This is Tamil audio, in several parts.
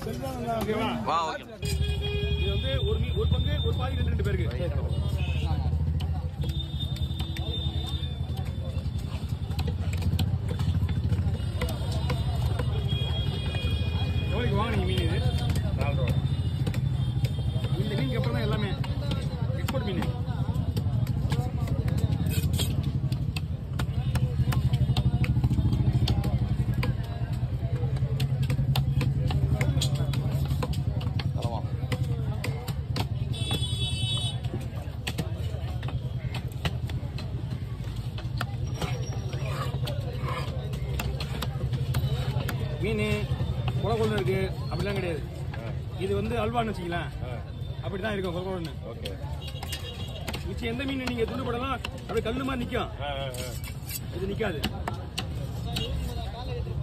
வா ஓகே. இது வந்து ஒரு பங்கு ஒரு பாதி 2 பேருக்கு. எவ்வளோக்கு வாங்கினீங்க மீன்? இது 4 ரூபா. இந்த மீனுக்கு அப்புறம் தான் எல்லாமே எக்ஸ்போர்ட் மீன். மீன் கொலை கொண்டு இருக்கு அப்படிலாம் கிடையாது. இது வந்து அல்வான்னு வச்சுக்கலாம், அப்படிதான் இருக்கும் கொலை கொண்டு. மிச்சம் எந்த மீன் நீங்க துண்டு போடலாம் அப்படியே கல்லு மாதிரி நிற்கும், இது நிற்காது.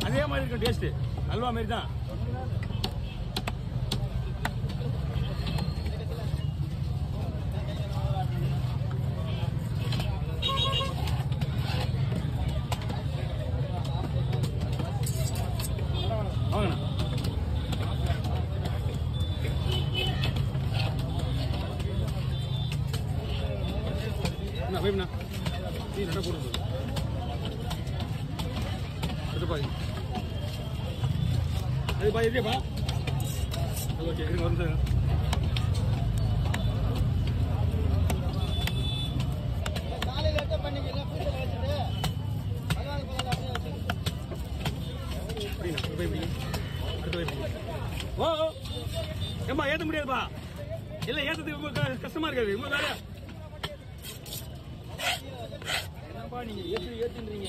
அதே மாதிரி இருக்கும் டேஸ்ட், அல்வா மாதிரி தான். வாங்கண்ணா. என்ன வைப்ண்ணா? நீ ரெண்டா போடுறது அது பாய், அது பாய் இதேப்பா. ஓகே இருங்க வந்து ஓ ஏம்மா ஏற்ற முடியாதுப்பா. இல்லை ஏற்றதுக்கு ரொம்ப கஷ்டமா இருக்காது. ரொம்ப வேலை என்னப்பா நீங்க ஏற்றுன்றீங்க.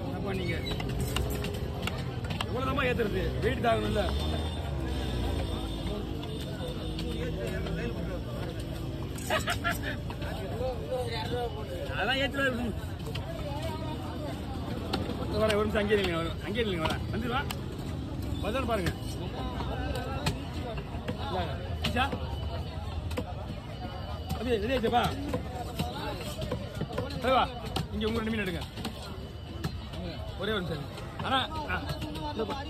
என்னப்பா நீங்க எவ்வளவுதாம்மா ஏத்துறது? வெயிட் தாகணும்ல. அதான் ஏற்றுல வர ஒரு நிமிஷம் அங்கே இல்லைங்க, அங்கே இல்லைங்க வரேன் வந்துடுவா பதில் பாருங்க. அப்படியே ரெடியாச்சப்பா. சரிவா இங்கே உங்க 2 மீன் எடுங்க, ஒரே ஒரு நிமிஷம். ஆனா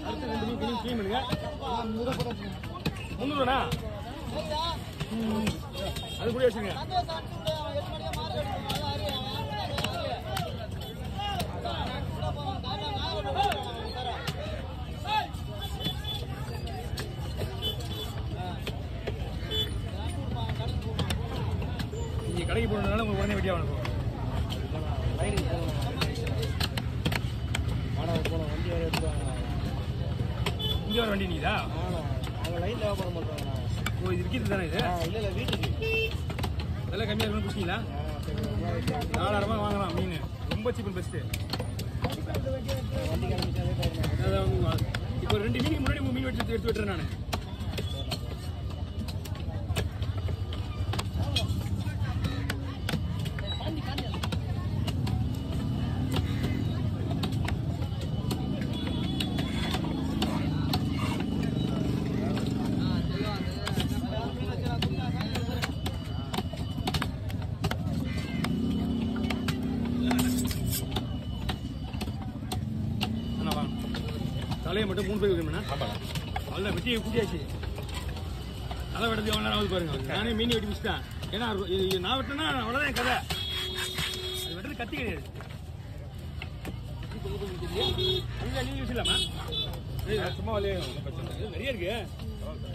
அடுத்த 2 மீன் க்ளீன் பண்ணுங்க. 300 அது கூட வச்சுங்க. நீங்க கடைக்கு போனதுனால உங்களுக்கு உடனே வெட்டியா வணக்கம். வண்டி வேற எடுத்துவாங்க. இங்கே ஒரு வண்டி நீதா? அவங்க லைன் தேவைப்பட மாட்டாங்க. ஓ இது விற்கிறது தானே இது? இல்லை இல்லை வீட்டுக்கு அதெல்லாம் கம்மியாக இருக்கணும். குடிச்சிங்களா? 4000 வாங்கலாம் மீன், ரொம்ப சீப் அண்ட் பெஸ்ட்டு. இப்போ 2 மீனுக்கு முன்னாடி மீன் எடுத்து விட்டுறேன் நான். தலையை மட்டும் 3 பேர் வைக்கணும்னா அவ்வளோ வெட்டியை கூட்டியாச்சு. அதை வெட்டது எவ்வளோ நேரம் பாருங்க. நானே மீன் வெட்டி வச்சுட்டேன். ஏன்னா நான் வெட்டினா அவ்வளோதான் என் கதை. அது வெட்டுறது கத்தி கிடையாது. அள்ளி வச்சிடலாமா? சும்மா வழியா நிறைய இருக்கு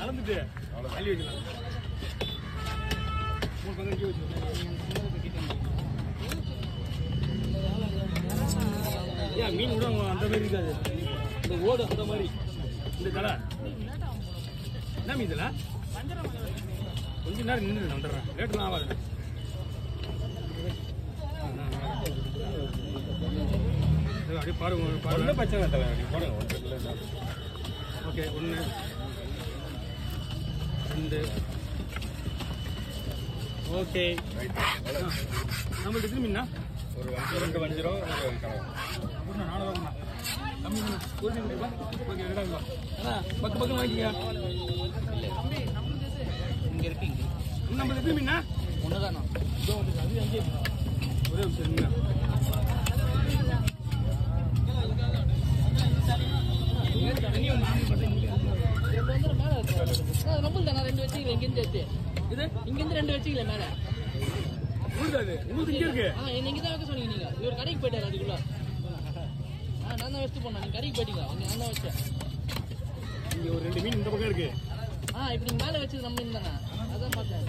கலந்துட்டு அள்ளி வச்சிடலாம். 3 பங்கு அள்ளி வச்சுருக்கேன். ஏன் மீன் கூட அந்த மாதிரி இருக்காது, இந்த ஓடு அந்த மாதிரி. இந்த தலை என்ன மீன் இதில் கொஞ்சம் நேரம் நின்று வந்துடுறேன். ரேட்டுலாம் ஆகாது. அப்படியே பாருங்க பாருங்க. பச்சை போடுங்க. Okay 1 2 okay. நம்மளுக்கு எத்தனை மீனா? ஒரு 2 வஞ்சிரம் 4 ரூபா கம்மி. ஓகே 2 ரூபா. பக்கம் வாங்கிக்க. இங்கே இருக்கு. நம்மளுக்கு எத்தனை மீனா? 1 தானா? ஒரே நிமிஷம். இங்கிருந்து எடுத்து இது இங்கிருந்து 2 வச்சுக்கல மேல உழுதாது உங்களுக்கு இங்க இருக்கு. நீங்க தான் வைக்க சொன்னீங்க. நீங்க இவர் கடைக்கு போயிட்டாரு அதுக்குள்ள. நான் தான் வச்சுட்டு போனேன். நீங்க கடைக்கு போயிட்டீங்க. நான் தான் வச்சேன். இங்க ஒரு 2 மீன் இந்த பக்கம் இருக்கு. இப்படி மேல வச்சது நம்ம இருந்தானே அதான் பார்த்தேன்.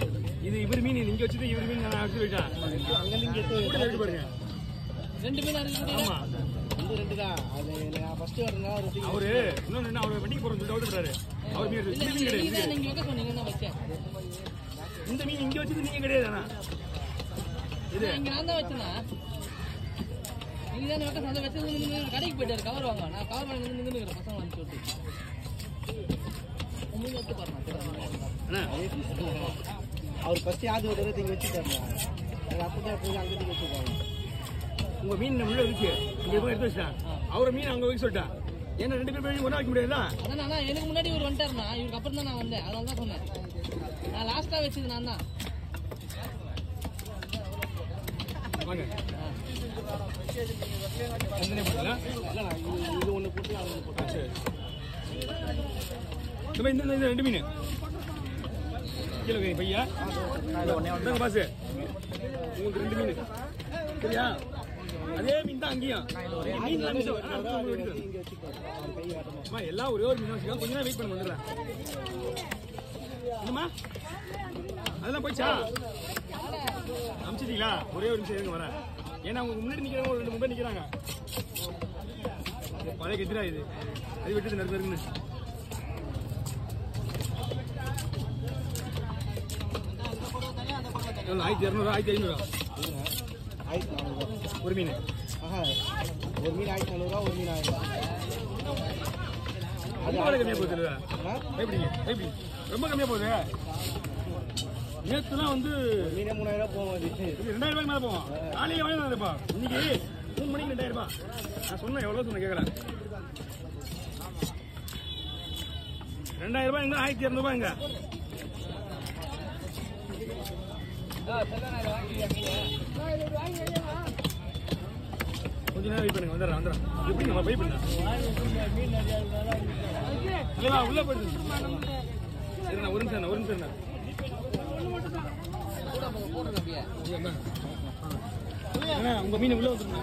இது இவர் மீன் இங்க வச்சது இவர் மீன் நான் எடுத்து போயிட்டேன். அங்க நீங்க எடுத்து பாருங்க. 2 மீன் இருக்கு. ஆமா இது 2 தான். அது நான் ஃபர்ஸ்ட் வரேங்க அவரு இன்னொன்னு என்ன அவர் வண்டிக்கு போறோம்னு சொல்லிட்டு ஓடுறாரு. அவர் மீன் இந்த மீன் கிடையாது. நீங்க வைக்க சொன்னீங்க நான் வச்சேன். இந்த மீன் இங்க வச்சது நீங்க கிடையாதுனா இது இங்க நான் தான் வச்சேனா நீங்க தான் வைக்க சொன்ன வச்சது கடைக்கு போயிட்டாரு கவர் வாங்க. நான் கவர் வாங்கி நின்னுங்க பசங்க வந்து சொல்லிட்டு உங்களுக்கு வந்து பாருங்க அண்ணா அவர் ஃபர்ஸ்ட் யாவது ஒரு தடவை வச்சுட்டாரு. அது அப்பதான் போய் அங்க தூக்கி வச்சுப்பாங்க. உங்க மீன் உள்ள இருக்கு இங்க போய் எடுத்து வச்சான். அவர மீன் அங்க வைக்க சொல்லிட்டான். ஏன்னா 2 பேர் போய் ஒண்ணா வைக்க முடியாதுல. அதான் எனக்கு முன்னாடி இவர் வந்துட்டாருனா இவருக்கு அப்புறம் தான் நான் வந்தேன். அதனால தான் சொன்னேன். நான் லாஸ்டா வச்சது நான் தான். வாங்க என்னனே பண்ணல. இல்ல இது ஒண்ணு போட்டு அது ஒண்ணு போட்டு. சரி இந்த 2 மீன் கிலோ பையா ஒண்ணே பாஸ் உங்களுக்கு 2 மீன் சரியா? அதே மீன் தான் அங்கேயும் எல்லாம் ஒரே ஒரு மீன் வச்சுக்கா. கொஞ்ச நேரம் வெயிட் பண்ண வந்துடுறேன். என்னம்மா அதெல்லாம் போயிச்சா அமிச்சிட்டீங்களா? ஒரே ஒரு நிமிஷம் இருங்க வரேன். ஏன்னா உங்களுக்கு முன்னாடி நிக்கிறவங்க ஒரு 2 3 பேர் நிக்கிறாங்க. பழைய கெத்திரா இது அது விட்டு நிறைய இருக்குன்னு எவ்வளோ 1200 1500 ஒரு மீன். ஒரு மீன் 1400 ஒரு மீன் 1000. அது கம்மியா போகுது. எப்படிங்க எப்படி ரொம்ப கம்மியா போகுது. நேற்றுலாம் வந்து மீனே 3000 போகும். 2000 ரூபாய்க்கு மேலே போவோம். காலையில் வாங்கினாருப்பா. இன்னைக்கு 3 மணிக்கு 2000 ரூபாய். நான் சொன்னேன் எவ்வளோ சொன்னேன் கேட்கல. 2000 ரூபாய் எங்க 1200 ரூபாய் எங்க கொஞ்ச நேரம் வெயிட் பண்ணுங்க. வந்துடுறேன் எப்படி நம்ம வெயிட் பண்ண உள்ள போயிட்டு ஒரு நிமிஷம் உங்க மீன் உள்ள வந்துருங்க.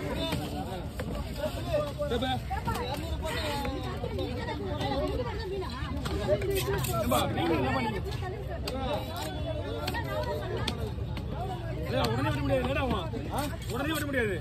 உடனே விட முடியாது. நேரம் உடனே விட முடியாது.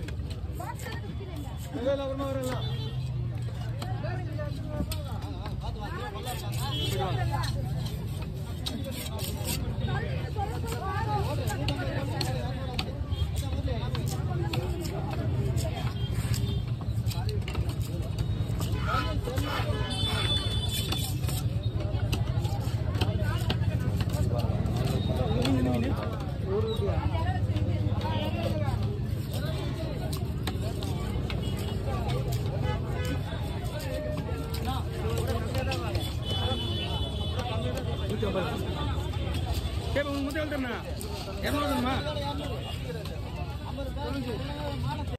முந்தைய 200 வேணுமா?